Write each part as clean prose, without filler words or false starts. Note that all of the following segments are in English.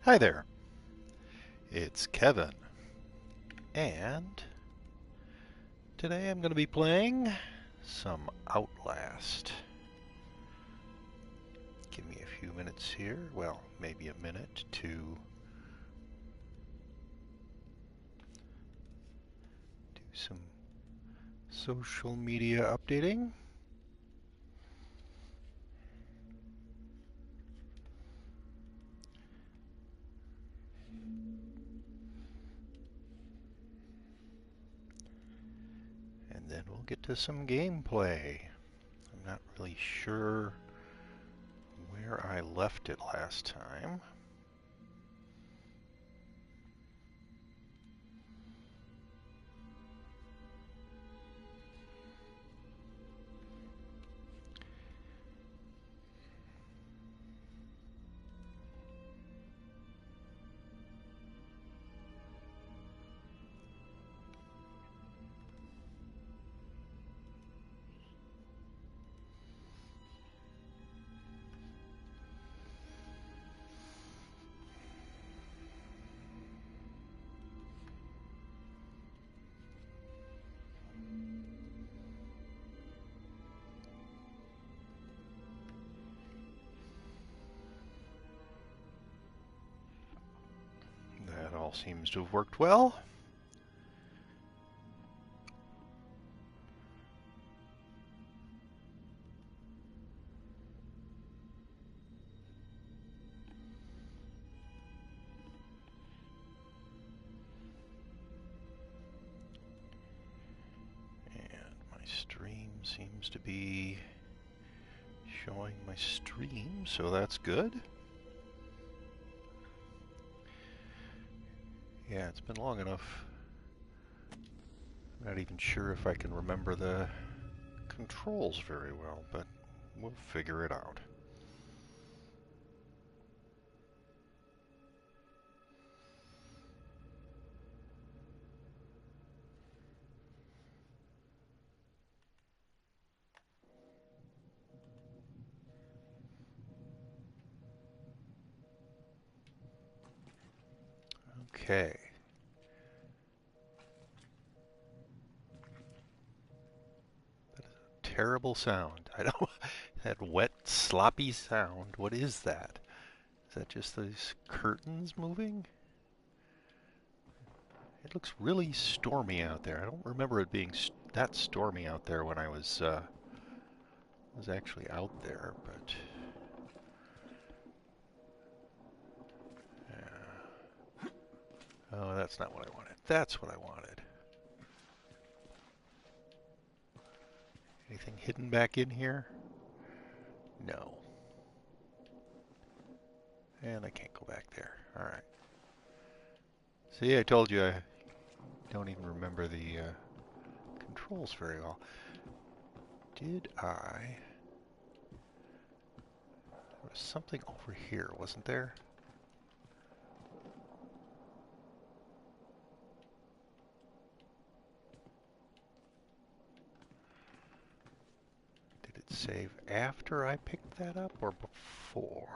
Hi there, it's Kevin, and today I'm going to be playing some Outlast. Give me a few minutes here, well, maybe a minute to do some social media updating. And then we'll get to some gameplay. I'm not really sure where I left it last time. That all seems to have worked well. And my stream seems to be showing my stream, so that's good. Yeah, it's been long enough. I'm not even sure if I can remember the controls very well, but we'll figure it out. Okay. Terrible sound. I don't. That wet, sloppy sound. What is that? Is that just those curtains moving? It looks really stormy out there. I don't remember it being that stormy out there when I was actually out there, but oh, that's not what I wanted. That's what I wanted. Anything hidden back in here? No. And I can't go back there. All right. See, I told you I don't even remember the controls very well. Did I? There was something over here, wasn't there? Did it save after I picked that up or before?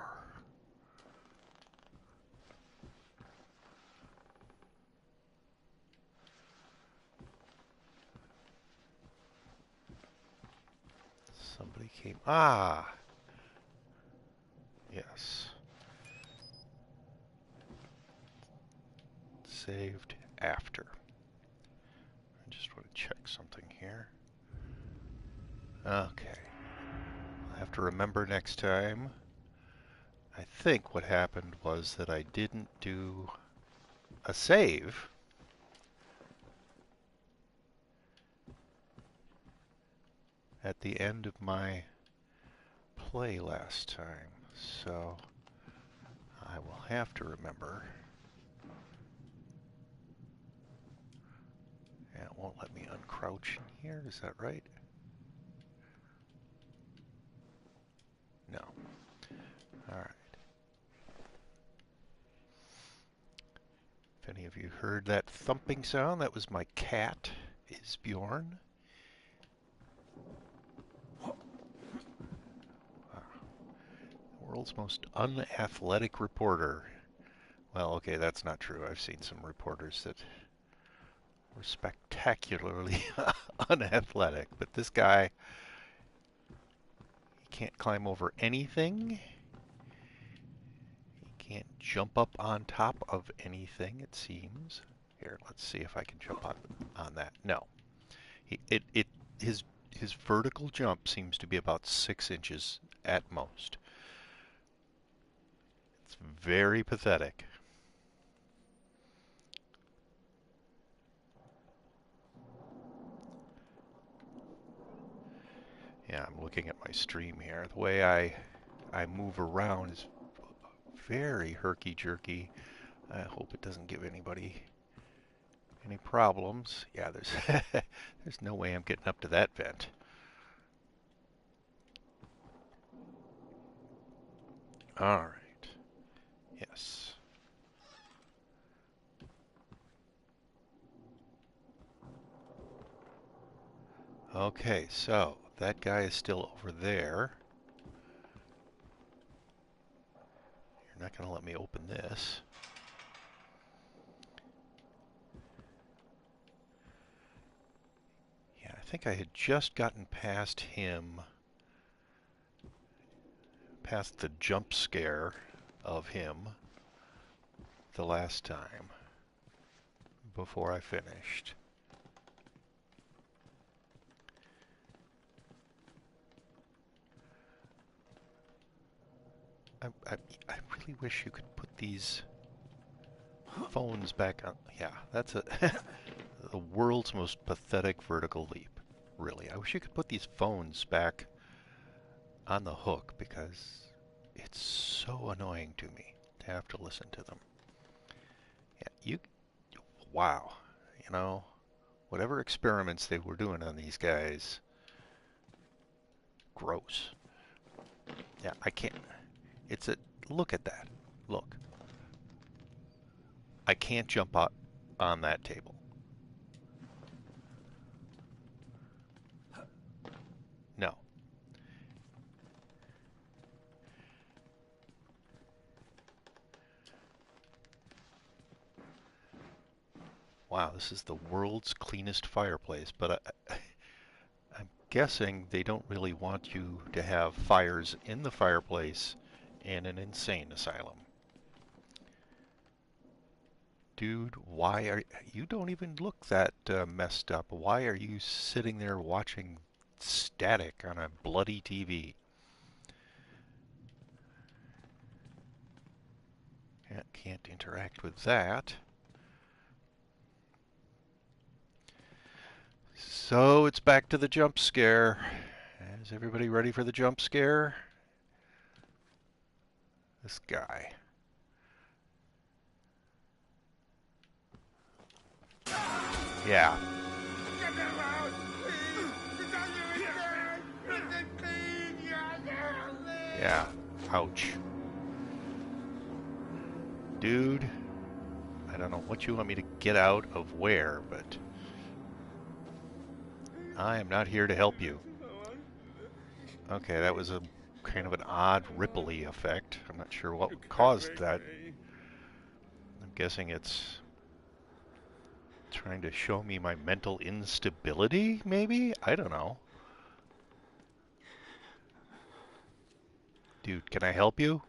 Somebody came. Ah! Yes. Saved after. I just want to check something here. Okay. I'll have to remember next time. I think what happened was that I didn't do a save. At the end of my play last time, so I will have to remember. And it won't let me uncrouch in here, is that right? No. Alright. If any of you heard that thumping sound, that was my cat, Isbjorn. World's most unathletic reporter Well, okay, that's not true. I've seen some reporters that were spectacularly unathletic, but this guy, he can't climb over anything. He can't jump up on top of anything, it seems. Here, let's see if I can jump on that. No. His his vertical jump seems to be about 6 inches at most. It's very pathetic. Yeah, I'm looking at my stream here. The way I move around is very herky-jerky. I hope it doesn't give anybody any problems. Yeah, there's there's no way I'm getting up to that vent. All right. Yes. Okay, so that guy is still over there. You're not going to let me open this. Yeah, I think I had just gotten past him, past the jump scare of him the last time before I finished. I really wish you could put these phones back on. Yeah, that's the world's most pathetic vertical leap. Really, I wish you could put these phones back on the hook because it's so annoying to me to have to listen to them. Yeah, wow, you know, whatever experiments they were doing on these guys, gross. Yeah, I can't. Look at that. Look. I can't jump out on that table. No. Wow, this is the world's cleanest fireplace, but I'm guessing they don't really want you to have fires in the fireplace in an insane asylum. Dude, why are you don't even look that messed up. Why are you sitting there watching static on a bloody TV? Yeah, can't interact with that. So it's back to the jump scare. Is everybody ready for the jump scare? This guy. Yeah. Yeah. Ouch. Dude, I don't know what you want me to get out of where, but I am not here to help you. Okay, that was a kind of an odd ripply effect. I'm not sure what caused that. I'm guessing it's trying to show me my mental instability, maybe? I don't know. Dude, can I help you?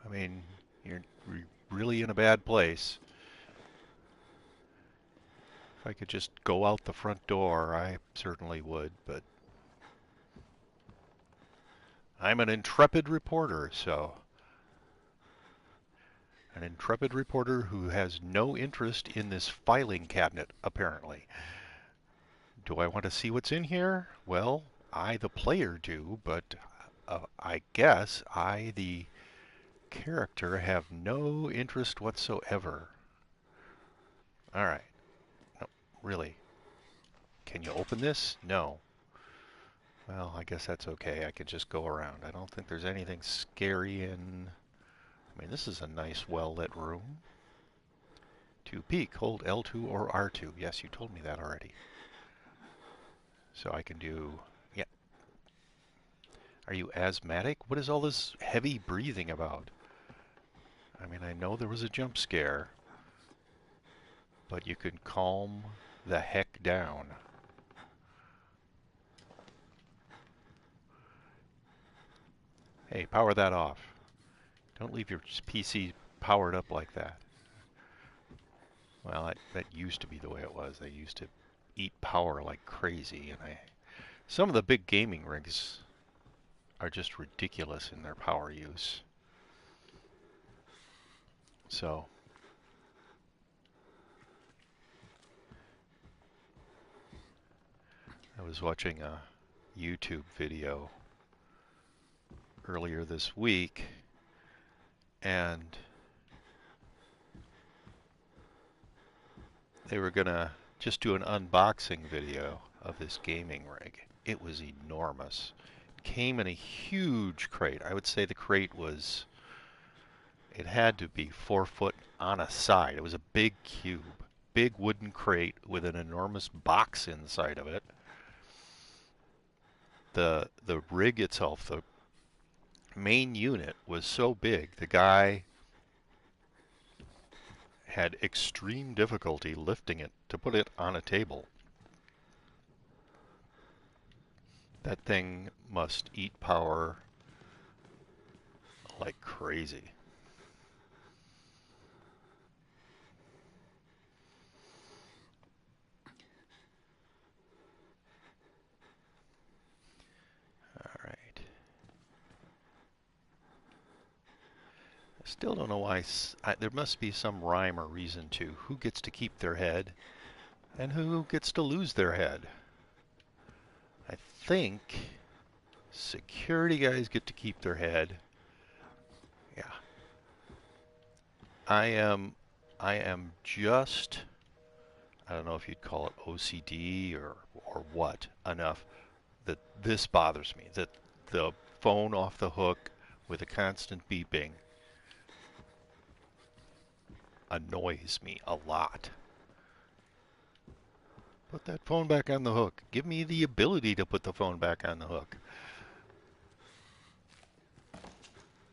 I mean, you're really in a bad place. If I could just go out the front door, I certainly would, but I'm an intrepid reporter, so... An intrepid reporter who has no interest in this filing cabinet, apparently. Do I want to see what's in here? Well, I, the player, do, but I guess I, the character, have no interest whatsoever. Alright. No, really. Can you open this? No. Well, I guess that's okay. I can just go around. I don't think there's anything scary in... I mean, this is a nice, well-lit room. To peek, hold L2 or R2. Yes, you told me that already. So I can do... Yeah. Are you asthmatic? What is all this heavy breathing about? I mean, I know there was a jump scare, but you can calm the heck down. Hey, power that off. Don't leave your PC powered up like that. Well, that used to be the way it was. They used to eat power like crazy, and some of the big gaming rigs are just ridiculous in their power use. So, I was watching a YouTube video earlier this week, and they were gonna just do an unboxing video of this gaming rig. It was enormous. It came in a huge crate. I would say the crate was, it had to be 4 foot on a side. It was a big cube, big wooden crate with an enormous box inside of it. The rig itself, the main unit, was so big, the guy had extreme difficulty lifting it to put it on a table. That thing must eat power like crazy. All right. I still don't know why. There must be some rhyme or reason to who gets to keep their head and who gets to lose their head. I think security guys get to keep their head. Yeah. I am just, I don't know if you'd call it OCD or what, enough that this bothers me, that the phone off the hook with a constant beeping annoys me a lot. Put that phone back on the hook. Give me the ability to put the phone back on the hook.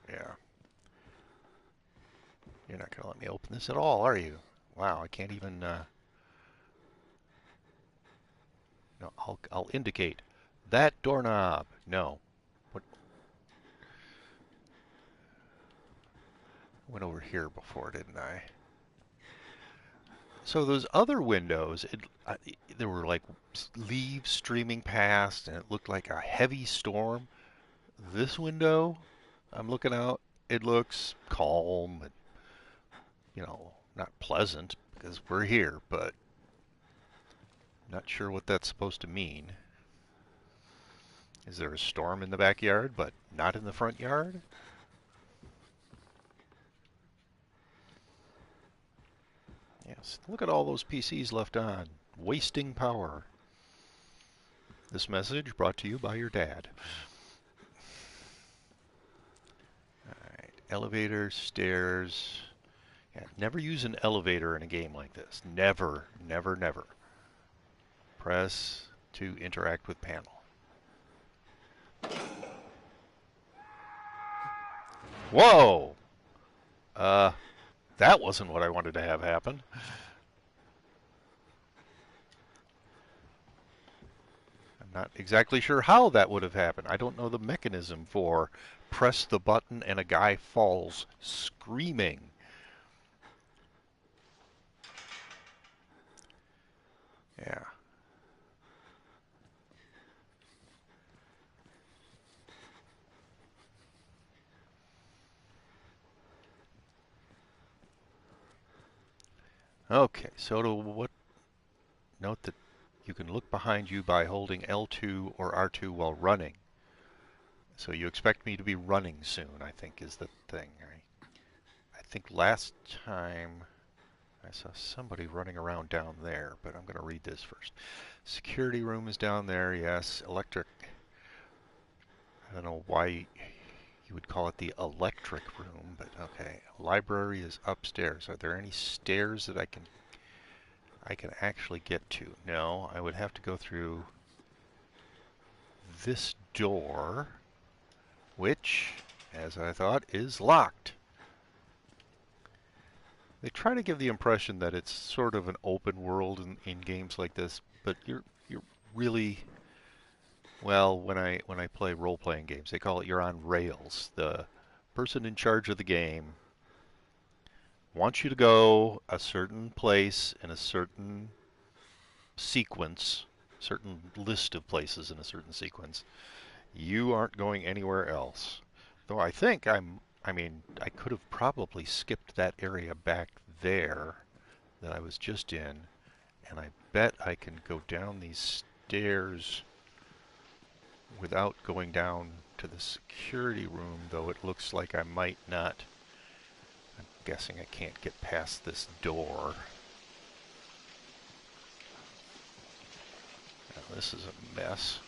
Yeah. You're not going to let me open this at all, are you? Wow, I can't even... No, I'll indicate. That doorknob. No. What? Went over here before, didn't I? So those other windows, there were like leaves streaming past, and it looked like a heavy storm. This window, I'm looking out, it looks calm and, you know, not pleasant because we're here, but not sure what that's supposed to mean. Is there a storm in the backyard, but not in the front yard? Yes, look at all those PCs left on, wasting power. This message brought to you by your dad. Alright, elevator, stairs. Yeah, never use an elevator in a game like this. Never, never, never. Press to interact with panel. Whoa! That wasn't what I wanted to have happen. I'm not exactly sure how that would have happened. I don't know the mechanism for press the button and a guy falls screaming. Yeah. Okay, so note that you can look behind you by holding L2 or R2 while running. So you expect me to be running soon, I think, is the thing. I think last time I saw somebody running around down there, but I'm going to read this first. Security room is down there, yes. Electric. I don't know why you would call it the electric room, but okay. Library is upstairs. Are there any stairs that I can actually get to? No, I would have to go through this door, which, as I thought, is locked. They try to give the impression that it's sort of an open world in games like this, but you're really well, when I play role-playing games, they call it you're on rails. The person in charge of the game wants you to go a certain place in a certain sequence, certain list of places in a certain sequence. You aren't going anywhere else. Though I mean, I could have probably skipped that area back there that I was just in, and I bet I can go down these stairs without going down to the security room, though it looks like I might not. I'm guessing I can't get past this door. Now, this is a mess.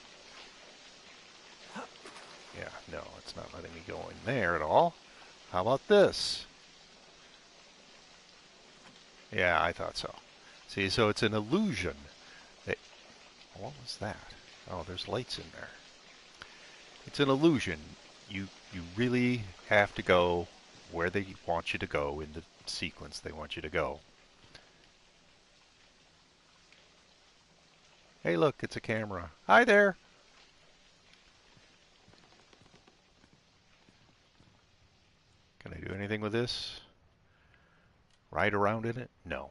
Yeah, no, it's not letting me go in there at all. How about this? Yeah, I thought so. See, so it's an illusion. That, what was that? Oh, there's lights in there. It's an illusion. You really have to go where they want you to go in the sequence they want you to go. Hey, look, it's a camera. Hi there. Can I do anything with this? Ride around in it? No.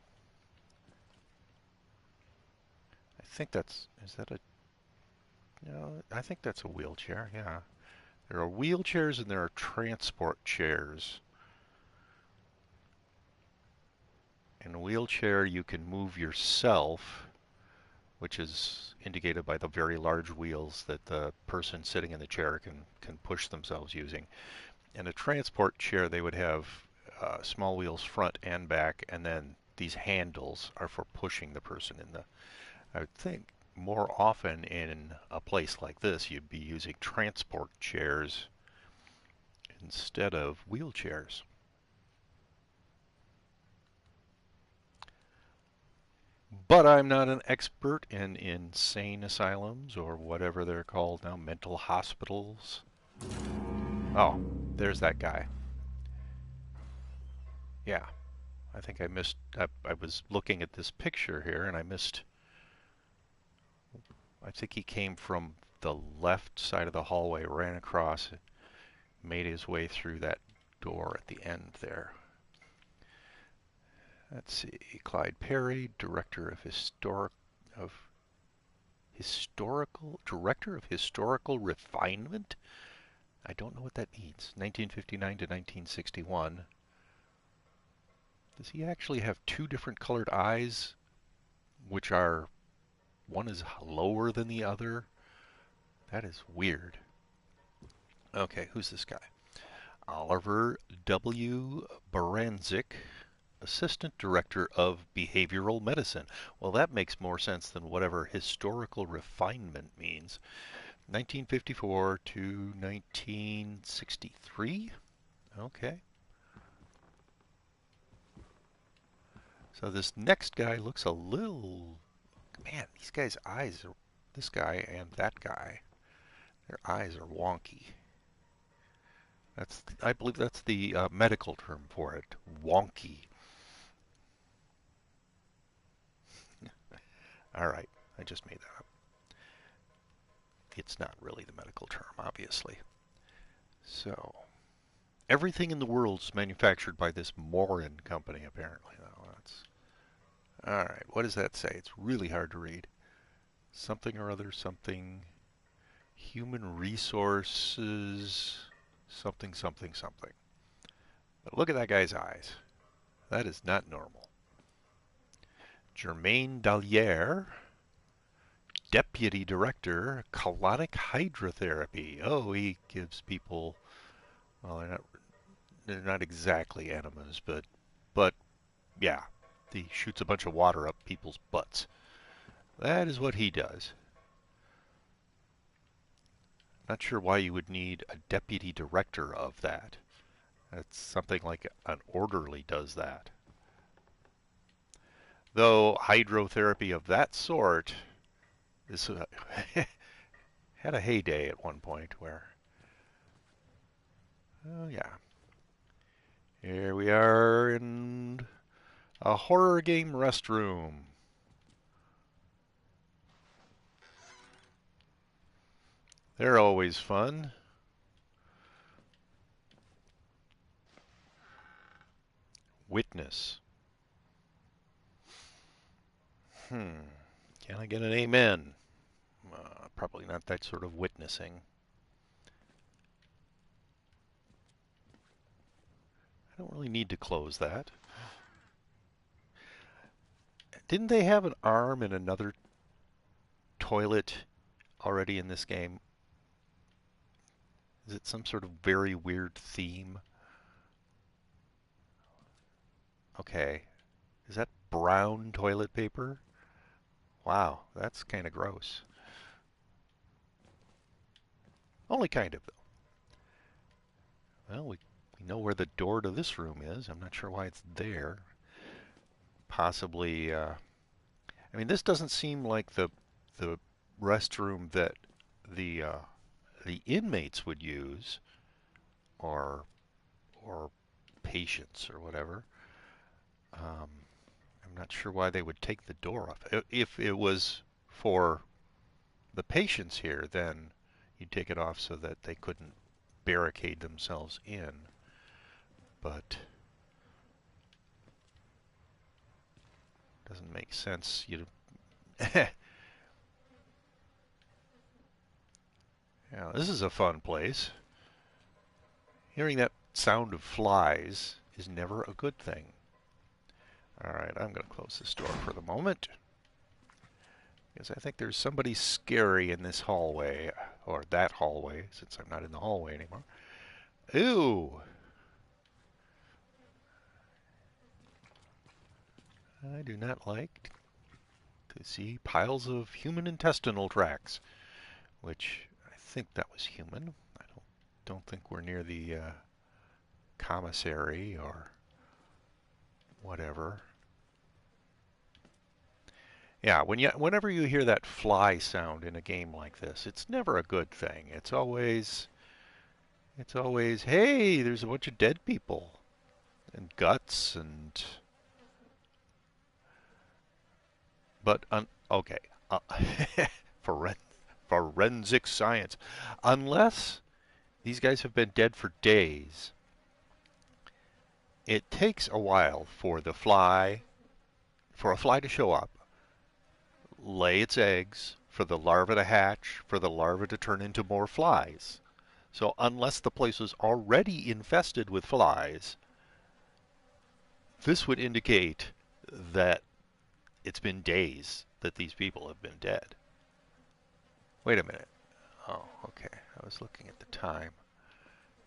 I think that's, is that a, no, I think that's a wheelchair, yeah. There are wheelchairs and there are transport chairs. In a wheelchair, you can move yourself, which is indicated by the very large wheels that the person sitting in the chair can push themselves using. In a transport chair, they would have small wheels front and back, and then these handles are for pushing the person in the. I would think more often in a place like this, you'd be using transport chairs instead of wheelchairs. But I'm not an expert in insane asylums or whatever they're called now, mental hospitals. Oh, there's that guy. Yeah, I think I missed. I was looking at this picture here and I missed. I think he came from the left side of the hallway, ran across, made his way through that door at the end there. Let's see, Clyde Perry, of Director of Historical Refinement. I don't know what that means. 1959 to 1961. Does he actually have two different colored eyes, which are, one is lower than the other? That is weird. Okay, who's this guy? Oliver W. Baranczyk, Assistant Director of Behavioral Medicine. Well, that makes more sense than whatever historical refinement means. 1954 to 1963? Okay. So this next guy looks a little... Man, these guys' eyes are... This guy and that guy, their eyes are wonky. I believe that's the medical term for it. Wonky. All right, I just made that up. It's not really the medical term, obviously. So, everything in the world is manufactured by this Morin company, apparently. All right, what does that say? It's really hard to read. Something or other, something, human resources, something, something, something. But look at that guy's eyes. That is not normal. Germaine Dalliere, Deputy Director, Colonic Hydrotherapy. Oh, he gives people, well, they're not exactly enemas, but yeah, he shoots a bunch of water up people's butts. That is what he does. Not sure why you would need a deputy director of that. That's something like an orderly does that. Though hydrotherapy of that sort is had a heyday at one point where, oh yeah, here we are in A horror game restroom. They're always fun. Witness. Can I get an amen? Probably not that sort of witnessing. I don't really need to close that. Didn't they have an arm in another toilet already in this game? Is it some sort of very weird theme? Okay. Is that brown toilet paper? Wow, that's kind of gross. Only kind of, though. Well, we know where the door to this room is. I'm not sure why it's there. Possibly, I mean, this doesn't seem like the restroom that the the inmates would use, or patients or whatever. Um, I'm not sure why they would take the door off. If it was for the patients here, then you'd take it off so that they couldn't barricade themselves in. But doesn't make sense. You yeah, this is a fun place. Hearing that sound of flies is never a good thing. All right, I'm going to close this door for the moment, because I think there's somebody scary in this hallway, or that hallway, since I'm not in the hallway anymore. Ooh! I do not like to see piles of human intestinal tracts, which I think that was human. I don't think we're near the commissary or whatever. Yeah, whenever you hear that fly sound in a game like this, it's never a good thing. It's always, hey, there's a bunch of dead people and guts and but okay, foren forensic science. Unless these guys have been dead for days, it takes a while for a fly to show up, lay its eggs, for the larva to hatch, for the larva to turn into more flies. So unless the place was already infested with flies, this would indicate that it's been days that these people have been dead. Wait a minute. Oh, okay. I was looking at the time.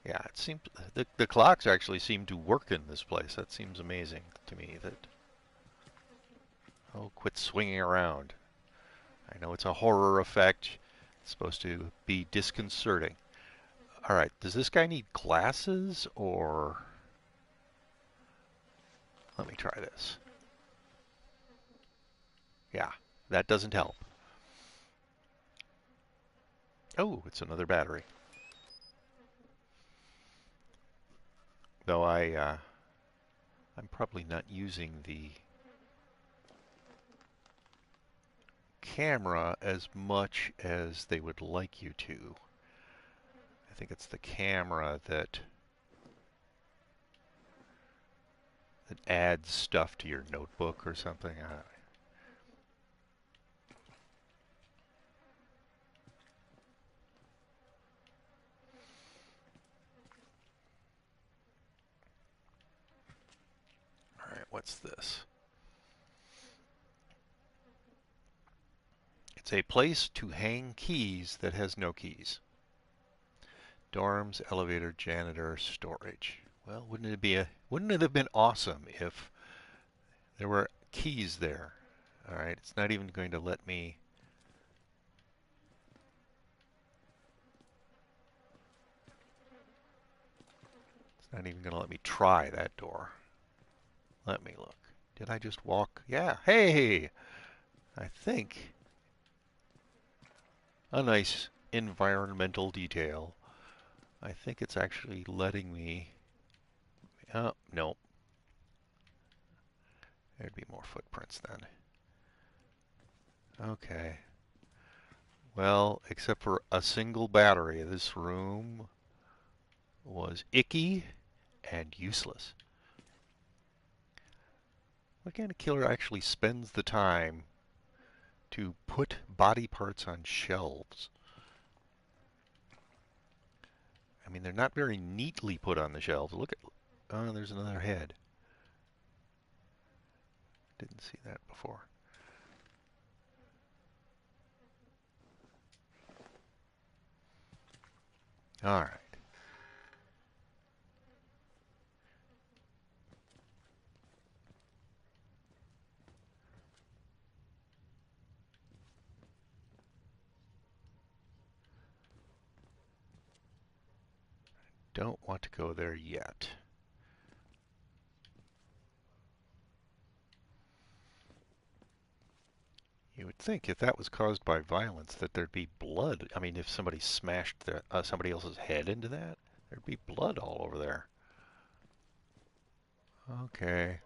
Yeah, it seems the clocks actually seem to work in this place. That seems amazing to me. That quit swinging around. I know it's a horror effect. It's supposed to be disconcerting. All right, does this guy need glasses or? Let me try this. Yeah, that doesn't help. Oh, it's another battery. Though I'm probably not using the camera as much as they would like you to. I think it's the camera that adds stuff to your notebook or something. All right, what's this? It's a place to hang keys that has no keys. Dorms, elevator, janitor, storage. Well, wouldn't it have been awesome if there were keys there? All right, it's not even going to let me. It's not even going to let me try that door. Let me look. Did I just walk? Yeah. Hey, I think a nice environmental detail. I think it's actually letting me. Oh, no. There'd be more footprints then. Okay. Well, except for a single battery, this room was icky and useless. What kind of killer actually spends the time to put body parts on shelves? I mean, they're not very neatly put on the shelves. Look at, oh, there's another head. Didn't see that before. All right. Don't want to go there yet. You would think if that was caused by violence that there'd be blood. I mean, if somebody smashed somebody else's head into that, there'd be blood all over there. Okay.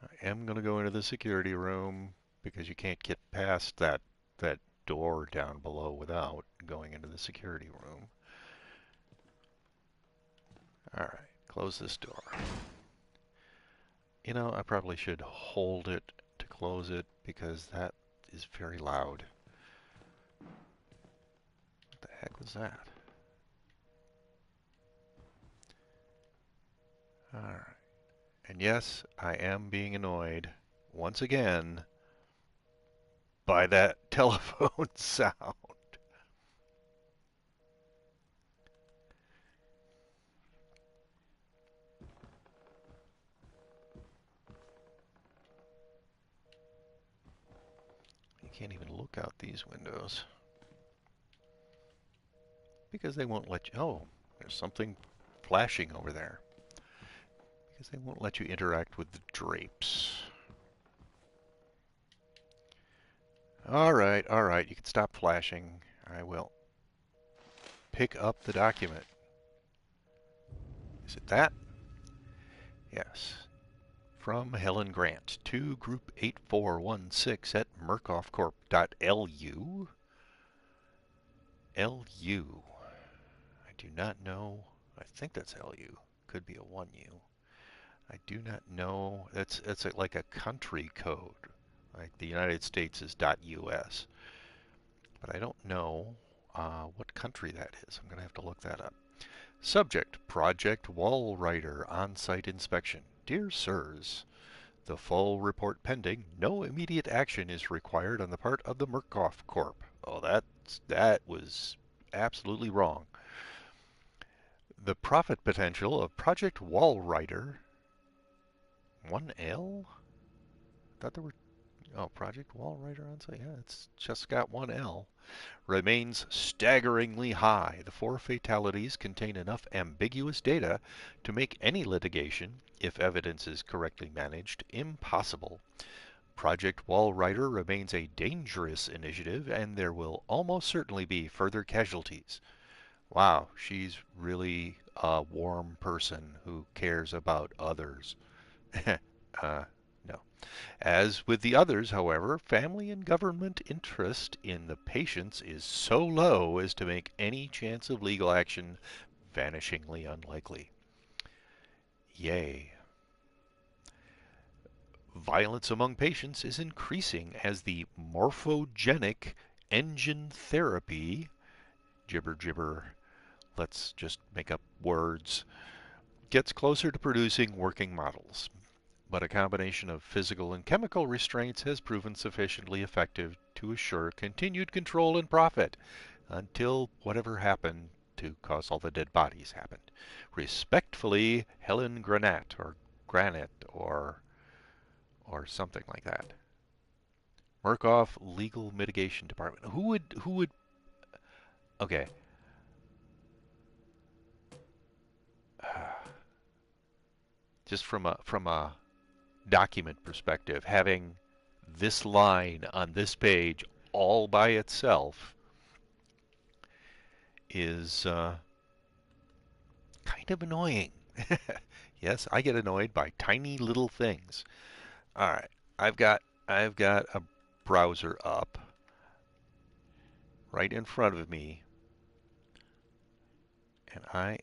I am going to go into the security room because you can't get past that door down below without going into the security room. All right, close this door. You know, I probably should hold it to close it because that is very loud. What the heck was that? All right. And yes, I am being annoyed once again by that telephone sound. You can't even look out these windows because they won't let you. Oh, there's something flashing over there because they won't let you interact with the drapes. All right, you can stop flashing. I will pick up the document. Is it that? Yes. From Helen Grant to Group 8416 at murkoffcorp.lu. LU. I do not know. I think that's LU. Could be a 1U. I do not know. It's like a country code. Like the United States is .us. But I don't know what country that is. I'm going to have to look that up. Subject, Project Wall Writer On-Site Inspection. Dear Sirs, the full report pending. No immediate action is required on the part of the Murkoff Corp. Oh, that was absolutely wrong. The profit potential of Project Wall Writer 1L? I thought there were, oh, Project Wall Writer on site. Yeah, it's just got 1L. Remains staggeringly high. The 4 fatalities contain enough ambiguous data to make any litigation, if evidence is correctly managed, impossible. Project Wall Rider remains a dangerous initiative, and there will almost certainly be further casualties. Wow, she's really a warm person who cares about others. No. As with the others, however, family and government interest in the patients is so low as to make any chance of legal action vanishingly unlikely. Yay. Violence among patients is increasing as the morphogenic engine therapy, gibber, let's just make up words, gets closer to producing working models. But a combination of physical and chemical restraints has proven sufficiently effective to assure continued control and profit until whatever happened to cause all the dead bodies happened. Respectfully, Helen Granat or something like that. Murkoff Legal Mitigation Department. Who would okay. Just from a document perspective, having this line on this page all by itself is kind of annoying Yes, I get annoyed by tiny little things. All right, I've got I've got a browser up right in front of me, and I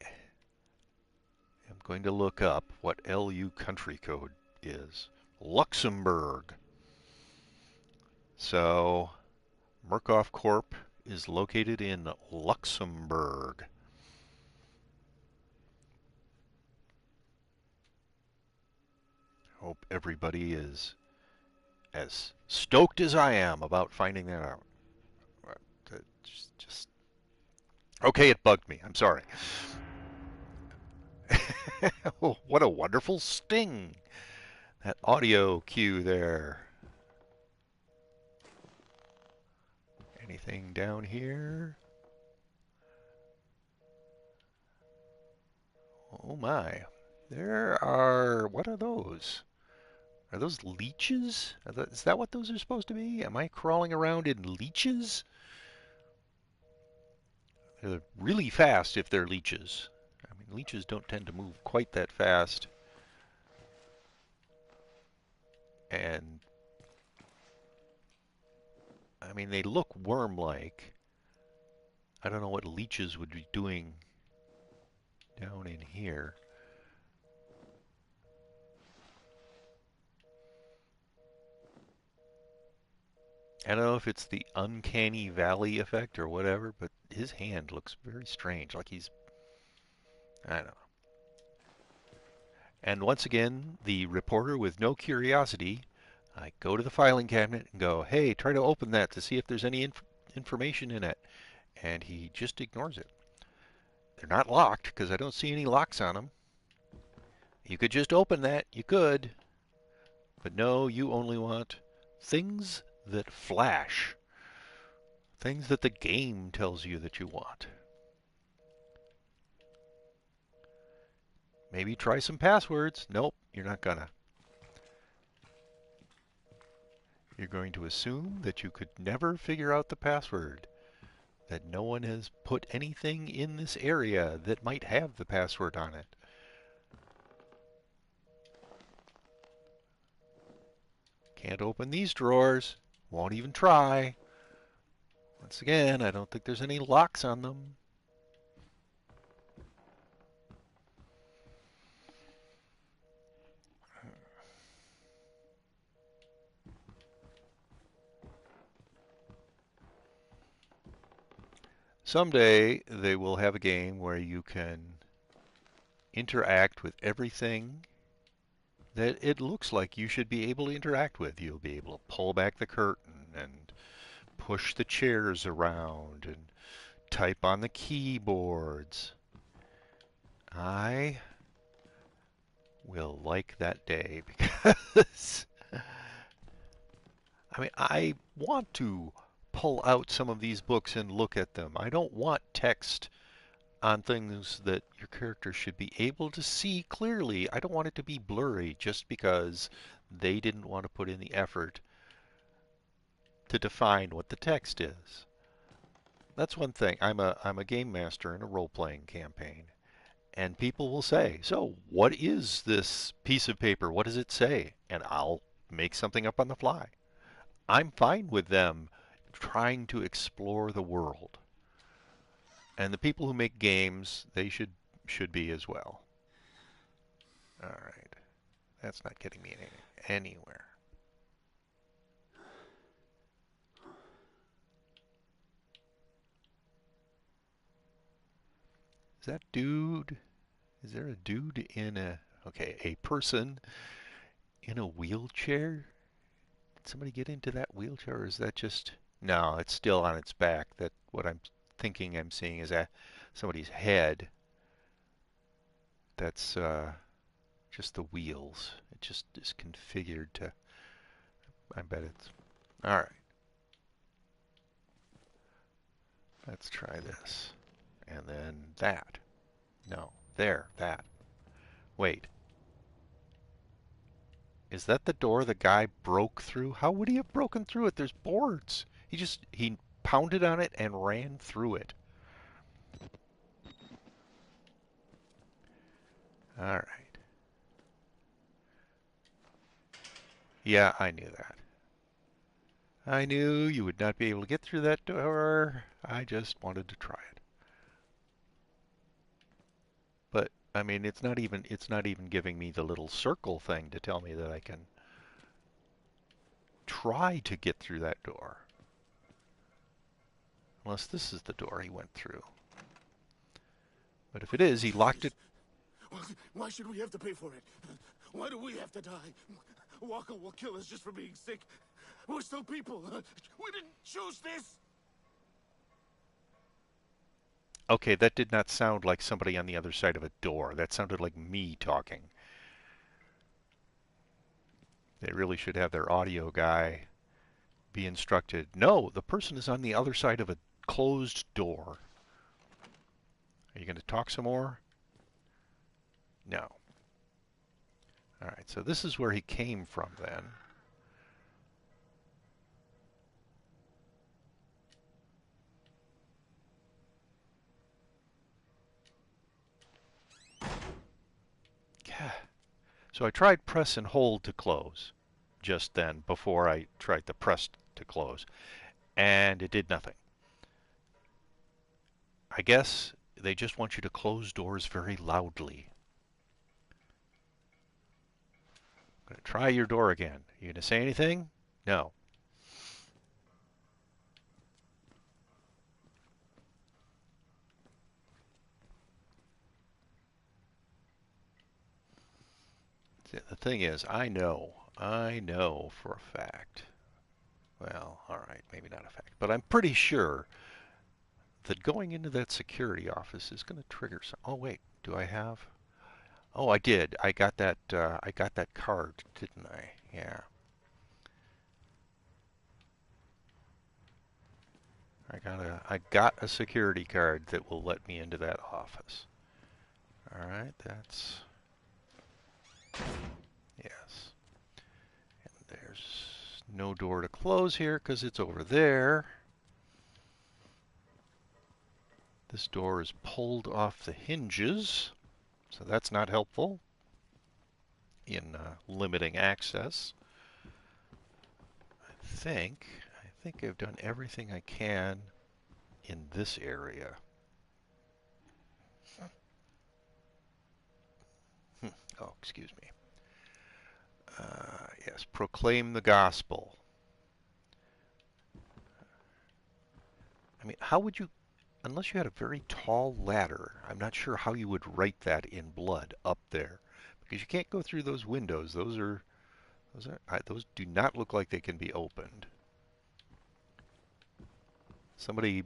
am going to look up what LU country code is. Luxembourg. So, Murkoff Corp is located in Luxembourg. Hope everybody is as stoked as I am about finding that out. Just okay, it bugged me. I'm sorry. Oh, what a wonderful sting! That audio cue there. Anything down here? Oh my. There are. What are those? Are those leeches? Is that what those are supposed to be? Am I crawling around in leeches? They're really fast if they're leeches. I mean, leeches don't tend to move quite that fast. And, I mean, they look worm-like. I don't know what leeches would be doing down in here. I don't know if it's the uncanny valley effect or whatever, but his hand looks very strange, like he's, I don't know. And once again, the reporter with no curiosity, I go to the filing cabinet and go, hey, try to open that to see if there's any information in it. And he just ignores it. They're not locked because I don't see any locks on them. You could just open that, you could. But no, you only want things that flash. Things that the game tells you that you want. Maybe try some passwords. Nope, you're not gonna. You're going to assume that you could never figure out the password. That no one has put anything in this area that might have the password on it. Can't open these drawers. Won't even try. Once again, I don't think there's any locks on them. Someday they will have a game where you can interact with everything that it looks like you should be able to interact with. You'll be able to pull back the curtain and push the chairs around and type on the keyboards. I will like that day because I mean, I want to pull out some of these books and look at them. I don't want text on things that your character should be able to see clearly. I don't want it to be blurry just because they didn't want to put in the effort to define what the text is. That's one thing. I'm a game master in a role-playing campaign, and people will say, "So, what is this piece of paper? What does it say?" And I'll make something up on the fly. I'm fine with them trying to explore the world. And the people who make games, they should be as well. All right. That's not getting me anywhere. Is that dude? Is there a dude in a person in a wheelchair? Did somebody get into that wheelchair, or is that just, no, it's still on its back. That what I'm thinking I'm seeing is somebody's head. That's just the wheels. It just is configured to, I bet it's, all right. Let's try this. And then that. No, there, that. Wait. Is that the door the guy broke through? How would he have broken through it? There's boards. He pounded on it and ran through it. All right. Yeah, I knew that. I knew you would not be able to get through that door. I just wanted to try it. But I mean, it's not even giving me the little circle thing to tell me that I can try to get through that door. Unless this is the door he went through. But if it is, he locked it. Why should we have to pay for it? Why do we have to die? Walker will kill us just for being sick. We're still people. We didn't choose this. Okay, that did not sound like somebody on the other side of a door. That sounded like me talking. They really should have their audio guy be instructed. No, the person is on the other side of a closed door. Are you going to talk some more? No. All right, so this is where he came from then. Yeah. So I tried press and hold to close just then before I tried the press to close, and it did nothing. I guess they just want you to close doors very loudly. I'm going to try your door again. You going to say anything? No. The thing is, I know for a fact. Well, all right, maybe not a fact, but I'm pretty sure that going into that security office is going to trigger some. Oh wait, do I have? Oh, I did. I got that. I got that card, didn't I? Yeah. I got a security card that will let me into that office. All right, that's yes. And there's no door to close here because it's over there. This door is pulled off the hinges, so that's not helpful in limiting access. I think I've done everything I can in this area. Oh, excuse me. Yes, proclaim the gospel. I mean, how would you, unless you had a very tall ladder, I'm not sure how you would write that in blood up there, because you can't go through those windows. Those do not look like they can be opened. Somebody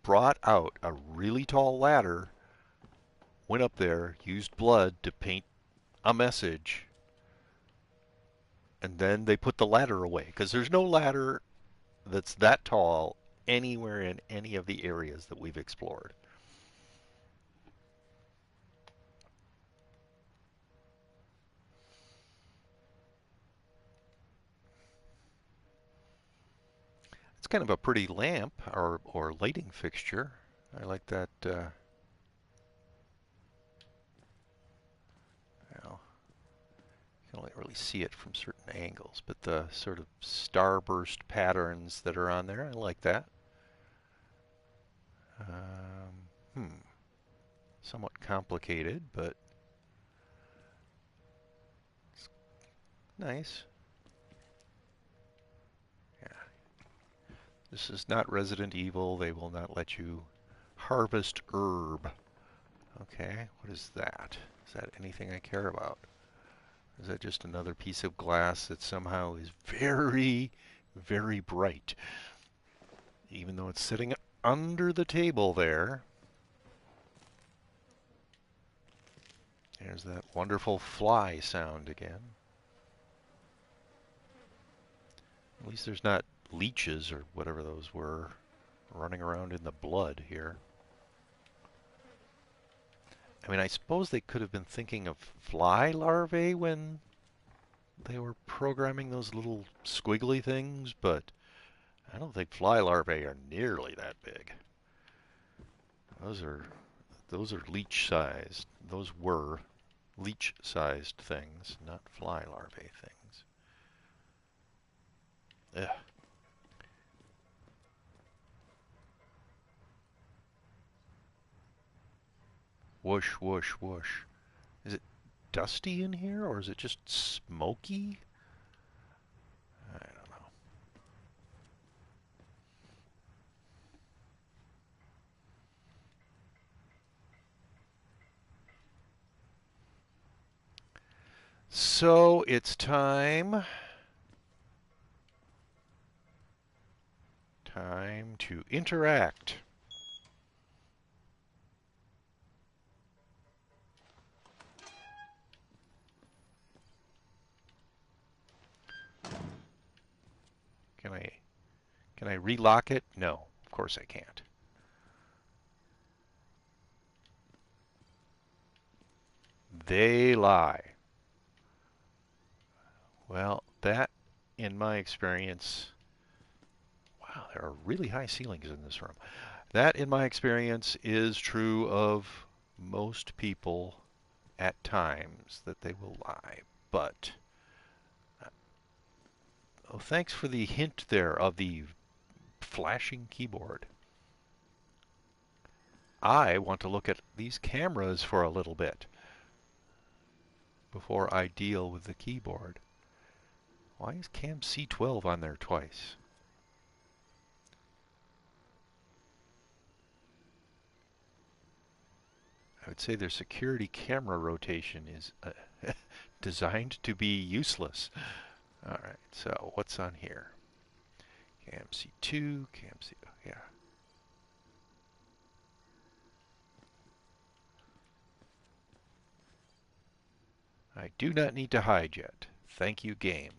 brought out a really tall ladder, went up there, used blood to paint a message, and then they put the ladder away because there's no ladder that's that tall anywhere in any of the areas that we've explored. It's kind of a pretty lamp or lighting fixture. I like that. Well, you can only really see it from certain angles, but the sort of starburst patterns that are on there, I like that. Hmm. Somewhat complicated, but it's nice. Yeah. This is not Resident Evil. They will not let you harvest herb. Okay, what is that? Is that anything I care about? Is that just another piece of glass that somehow is very, very bright? Even though it's sitting under the table there. There's that wonderful fly sound again. At least there's not leeches or whatever those were running around in the blood here. I mean, I suppose they could have been thinking of fly larvae when they were programming those little squiggly things, but I don't think fly larvae are nearly that big. Those are leech sized. Those were leech-sized things, not fly larvae things. Ugh. Whoosh, whoosh, whoosh. Is it dusty in here, or is it just smoky? I don't know. So it's time to interact. Can I relock it? No, of course I can't. They lie. Well, that, in my experience, wow, there are really high ceilings in this room. That, in my experience, is true of most people at times, that they will lie. But, oh, thanks for the hint there of the flashing keyboard. I want to look at these cameras for a little bit before I deal with the keyboard. Why is cam C12 on there twice? I would say their security camera rotation is designed to be useless. Alright, so what's on here? Cam C2, cam C... Oh, yeah. I do not need to hide yet. Thank you, game.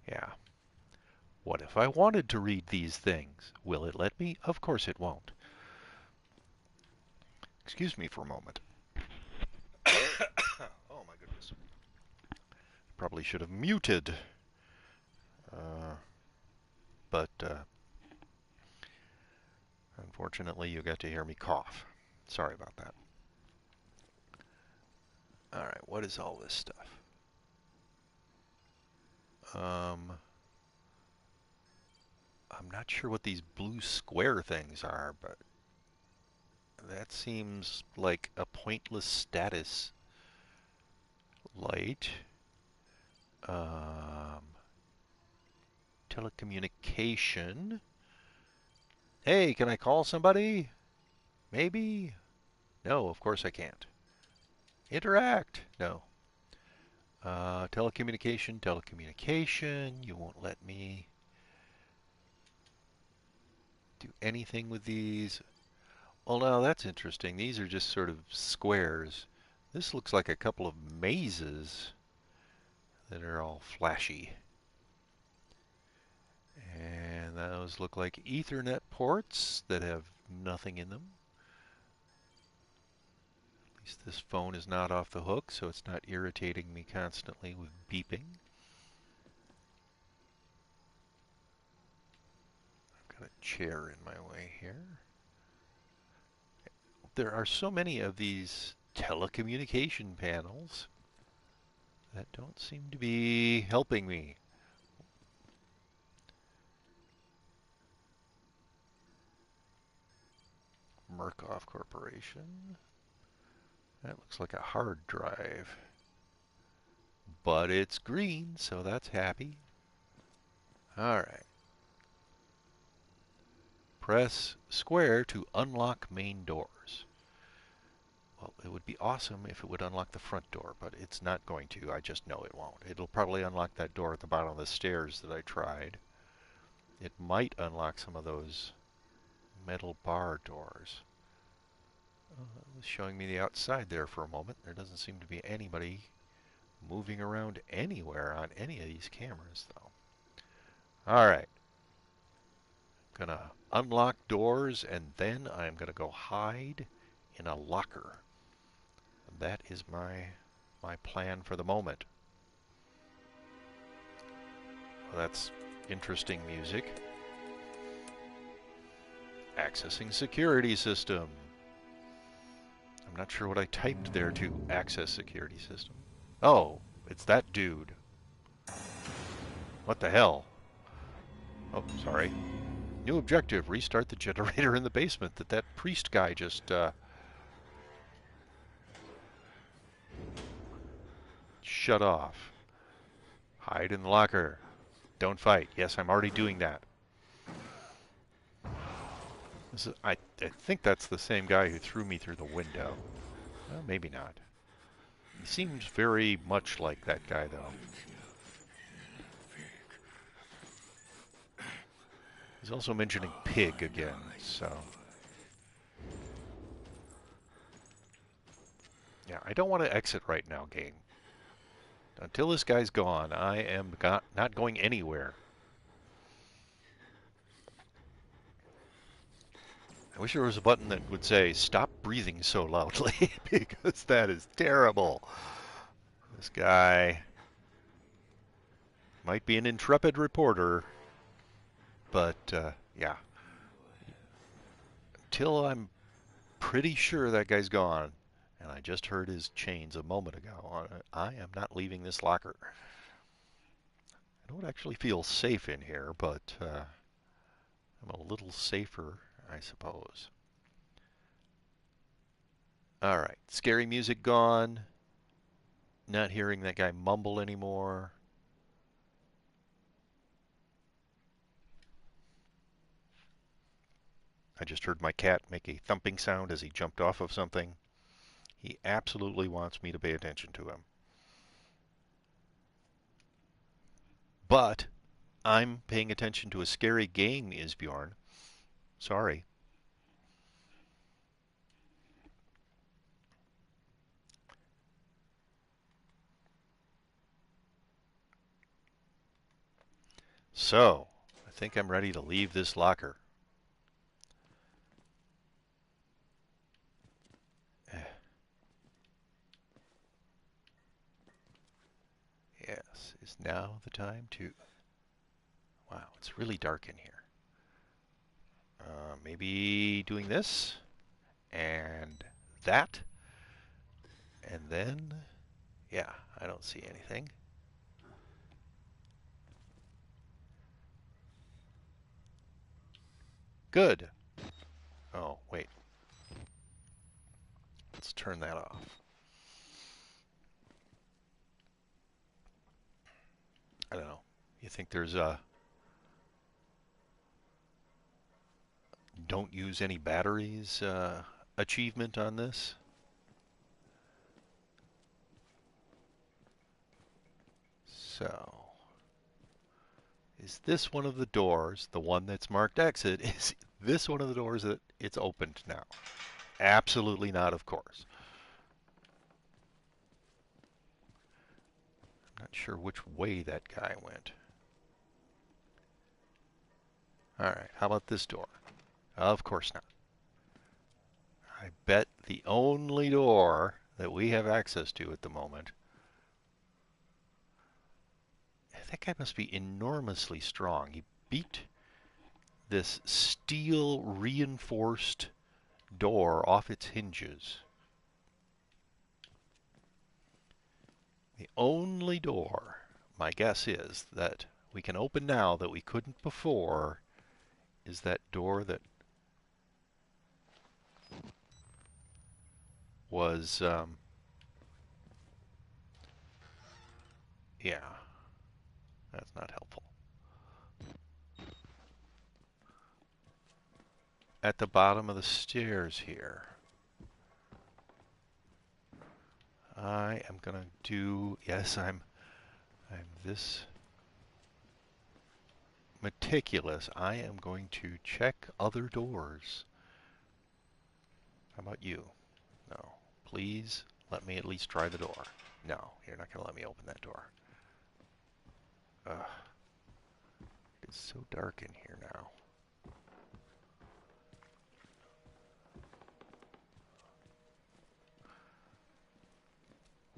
Yeah. What if I wanted to read these things? Will it let me? Of course it won't. Excuse me for a moment. Oh my goodness. Probably should have muted. But unfortunately you got to hear me cough. Sorry about that. Alright, what is all this stuff? I'm not sure what these blue square things are, but that seems like a pointless status light. Telecommunication. Hey, can I call somebody? Maybe? No, of course I can't. Interact. No. Telecommunication, telecommunication. You won't let me do anything with these. Well, now that's interesting. These are just sort of squares. This looks like a couple of mazes that are all flashy. And those look like Ethernet ports that have nothing in them. At least this phone is not off the hook, so it's not irritating me constantly with beeping. I've got a chair in my way here. There are so many of these telecommunication panels that don't seem to be helping me. Murkoff Corporation. That looks like a hard drive. But it's green, so that's happy. Alright. Press square to unlock main doors. Well, it would be awesome if it would unlock the front door, but it's not going to. I just know it won't. It'll probably unlock that door at the bottom of the stairs that I tried. It might unlock some of those metal bar doors. It was showing me the outside there for a moment. There doesn't seem to be anybody moving around anywhere on any of these cameras, though. Alright. Gonna unlock doors, and then I'm gonna go hide in a locker. That is my plan for the moment. Well, that's interesting music. Accessing security system. I'm not sure what I typed there to access security system. Oh, it's that dude. What the hell? Oh, sorry. New objective, restart the generator in the basement that priest guy just shut off. Hide in the locker. Don't fight. Yes, I'm already doing that. I think that's the same guy who threw me through the window. Well, maybe not. He seems very much like that guy, though. He's also mentioning pig again, so... Yeah, I don't want to exit right now, game. Until this guy's gone, I am not going anywhere. I wish there was a button that would say, stop breathing so loudly, because that is terrible. This guy might be an intrepid reporter, but yeah. Until I'm pretty sure that guy's gone, and I just heard his chains a moment ago, I am not leaving this locker. I don't actually feel safe in here, but I'm a little safer, I suppose. Alright, scary music gone. Not hearing that guy mumble anymore. I just heard my cat make a thumping sound as he jumped off of something. He absolutely wants me to pay attention to him. But I'm paying attention to a scary game, Isbjorn. Sorry. So, I think I'm ready to leave this locker. Yes, is now the time to... Wow, it's really dark in here. Maybe doing this, and that, and then... Yeah, I don't see anything. Good. Oh, wait. Let's turn that off. I don't know. You think there's a don't use any batteries achievement on this? So, is this one of the doors, the one that's marked exit, is this one of the doors that it's opened now? Absolutely not, of course. I'm not sure which way that guy went. Alright, how about this door? Of course not. I bet the only door that we have access to at the moment. That guy must be enormously strong. He beat this steel reinforced door off its hinges. The only door, my guess is, that we can open now that we couldn't before is that door that was, yeah, that's not helpful. At the bottom of the stairs here. I am gonna do, yes, I'm this meticulous. I am going to check other doors. How about you? No. Please let me at least try the door. No, you're not going to let me open that door. Ugh. It's so dark in here now.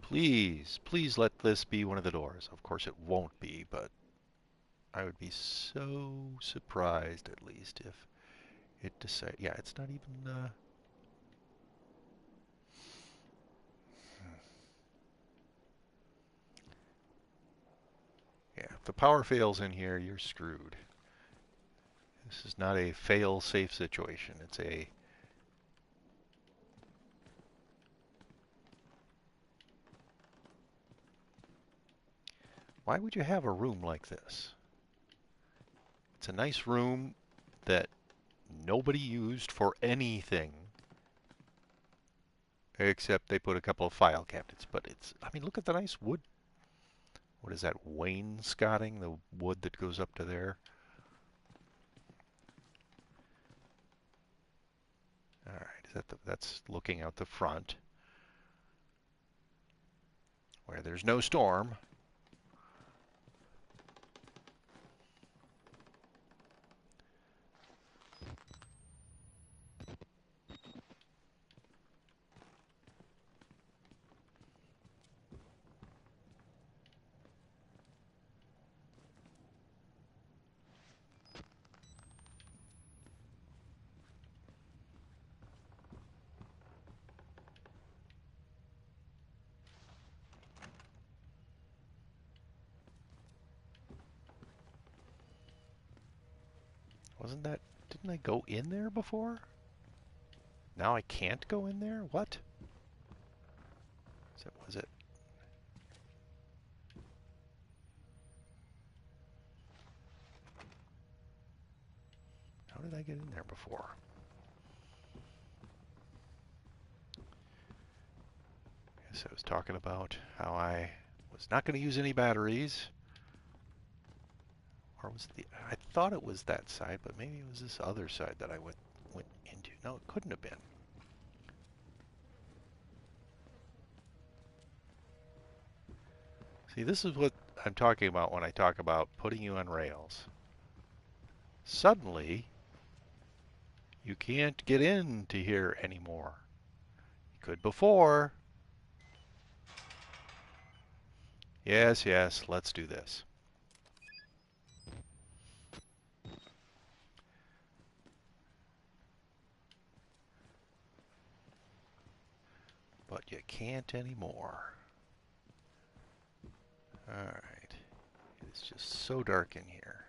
Please, please let this be one of the doors. Of course it won't be, but I would be so surprised at least if it decided... Yeah, it's not even... Yeah, if the power fails in here, you're screwed. This is not a fail-safe situation. It's a... Why would you have a room like this? It's a nice room that nobody used for anything. Except they put a couple of file cabinets. But it's, I mean, look at the nice wood. What is that, wainscoting? The wood that goes up to there? Alright, that's looking out the front. Where there's no storm. Wasn't that... Didn't I go in there before? Now I can't go in there? What? Was it? How did I get in there before? Yes, I was talking about how I was not going to use any batteries. Or was it the... I thought it was that side, but maybe it was this other side that I went into. No, it couldn't have been. See, this is what I'm talking about when I talk about putting you on rails. Suddenly, you can't get into here anymore. You could before. Yes, yes, let's do this. But you can't anymore. Alright. It's just so dark in here.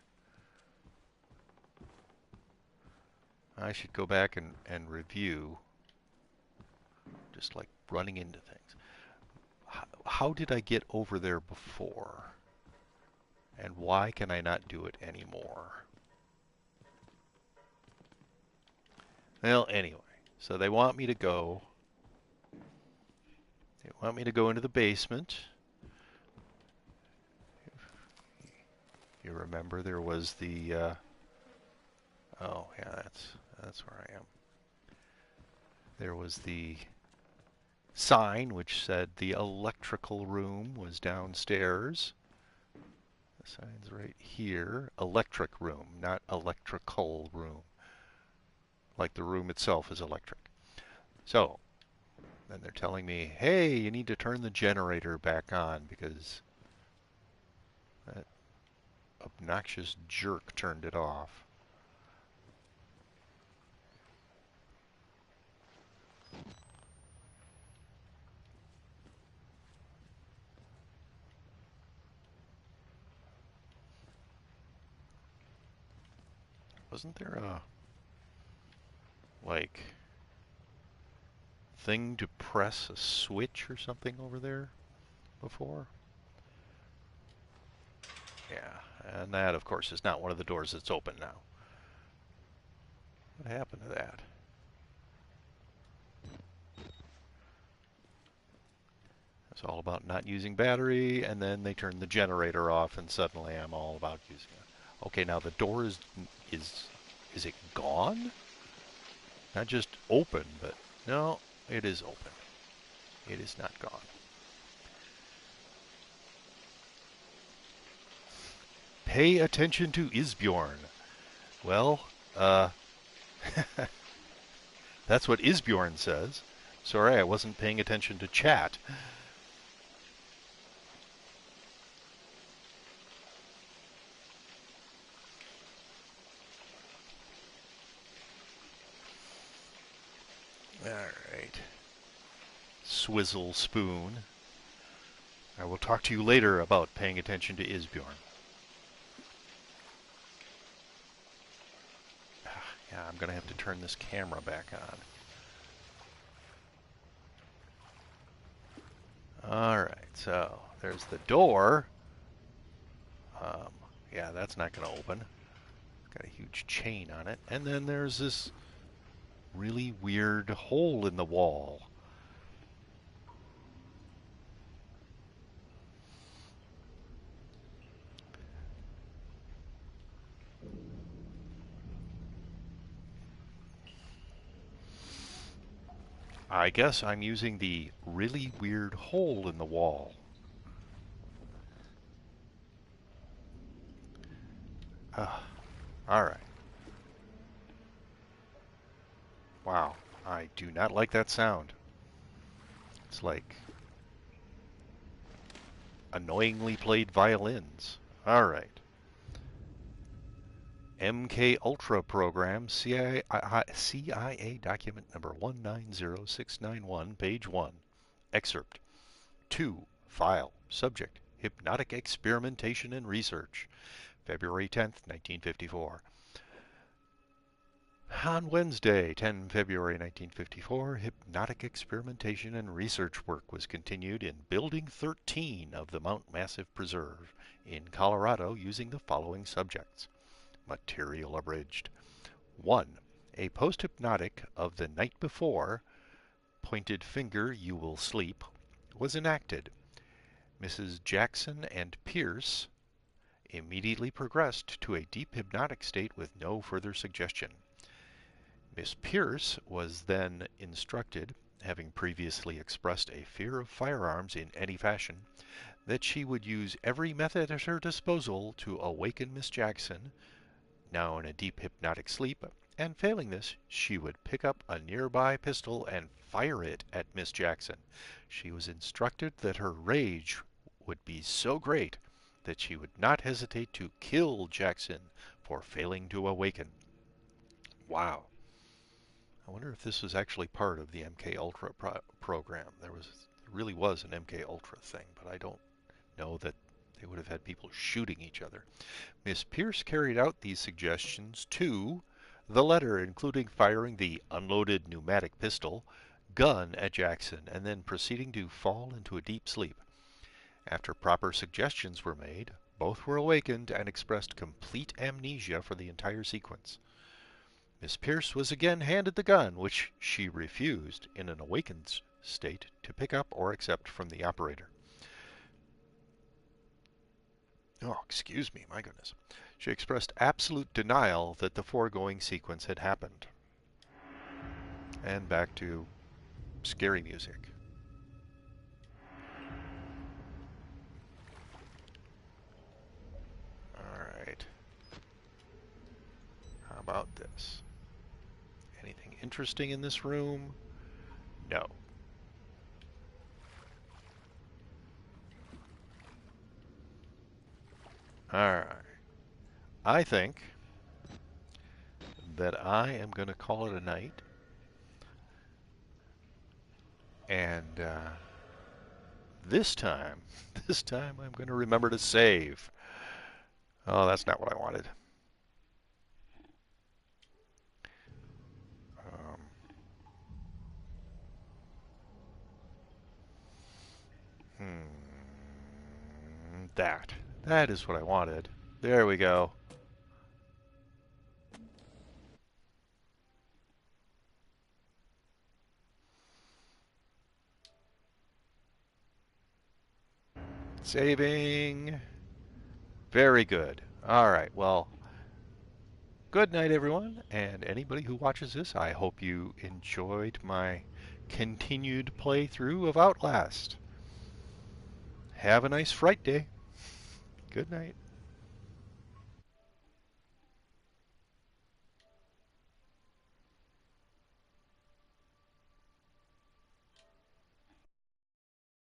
I should go back and review. Just like running into things. How did I get over there before? And why can I not do it anymore? Well, anyway. So they want me to go. They want me to go into the basement. You remember there was the... oh, yeah, that's where I am. There was the sign which said the electrical room was downstairs. The sign's right here. Electric room, not electrical room. Like the room itself is electric. So, then they're telling me, hey, you need to turn the generator back on because that obnoxious jerk turned it off. Wasn't there a, like, thing to press a switch or something over there before? Yeah, and that, of course, is not one of the doors that's open now. What happened to that? It's all about not using battery, and then they turn the generator off, and suddenly I'm all about using it. Okay, now the door is it gone? Not just open, but no, it is open. It is not gone. Pay attention to Isbjorn. Well, that's what Isbjorn says. Sorry, I wasn't paying attention to chat. Alright. Swizzle spoon. I will talk to you later about paying attention to Isbjorn. I'm going to have to turn this camera back on. Alright, so there's the door. Yeah, that's not going to open. Got a huge chain on it. And then there's this really weird hole in the wall. I guess I'm using the really weird hole in the wall. Alright. Wow, I do not like that sound. It's like annoyingly played violins. Alright. MK Ultra program, CIA document number 190691, page 1. Excerpt. 2. File. Subject. Hypnotic experimentation and research. February 10th, 1954. On Wednesday, 10 February 1954, hypnotic experimentation and research work was continued in Building 13 of the Mount Massive Preserve in Colorado using the following subjects. Material abridged. 1. A post-hypnotic of the night before, pointed finger you will sleep, was enacted. Mrs. Jackson and Pierce immediately progressed to a deep hypnotic state with no further suggestion. Miss Pierce was then instructed, having previously expressed a fear of firearms in any fashion, that she would use every method at her disposal to awaken Miss Jackson, now in a deep hypnotic sleep, and failing this, she would pick up a nearby pistol and fire it at Miss Jackson. She was instructed that her rage would be so great that she would not hesitate to kill Jackson for failing to awaken. Wow. I wonder if this was actually part of the MK Ultra program. There really was an MK Ultra thing, but I don't know that they would have had people shooting each other. Miss Pierce carried out these suggestions to the letter, including firing the unloaded pneumatic pistol gun at Jackson and then proceeding to fall into a deep sleep. After proper suggestions were made, both were awakened and expressed complete amnesia for the entire sequence. Miss Pierce was again handed the gun, which she refused, in an awakened state, to pick up or accept from the operator. Oh, excuse me, my goodness. She expressed absolute denial that the foregoing sequence had happened. And back to scary music. Alright. How about this? Anything interesting in this room? No. Alright. I think that I am going to call it a night. And this time I'm going to remember to save. Oh, that's not what I wanted. That is what I wanted. There we go. Saving. Very good. All right, well, good night, everyone. And anybody who watches this, I hope you enjoyed my continued playthrough of Outlast. Have a nice Fright-day. Good night.